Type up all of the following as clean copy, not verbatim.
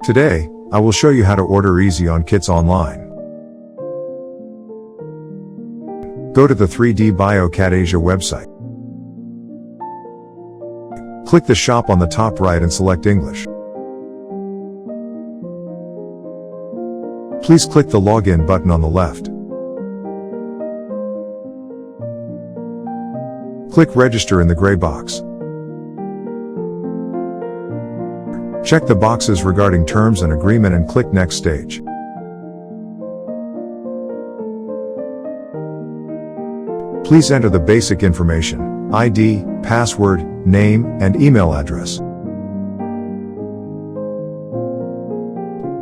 Today, I will show you how to order easy-on kits online. Go to the 3D BioCAD Asia website. Click the shop on the top right and select English. Please click the login button on the left. Click register in the gray box. Check the boxes regarding terms and agreement and click next stage. Please enter the basic information, ID, password, name, and email address.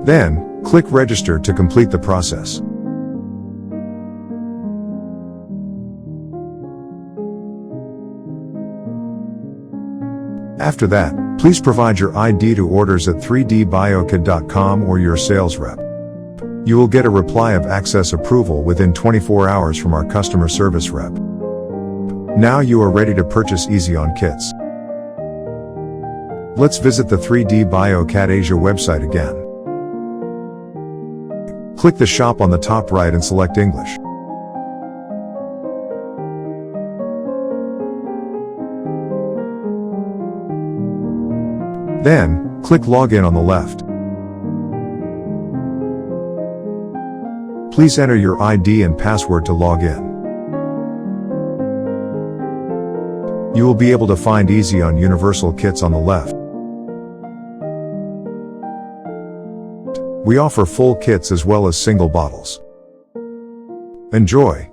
Then, click register to complete the process. After that, please provide your ID to orders@3dbiocad.com or your sales rep. You will get a reply of access approval within 24 hours from our customer service rep. Now you are ready to purchase easy-on kits. Let's visit the 3D BioCAD Asia website again. Click the shop on the top right and select English. Then, click Login on the left. Please enter your ID and password to log in. You will be able to find easy-on universal kits on the left. We offer full kits as well as single bottles. Enjoy!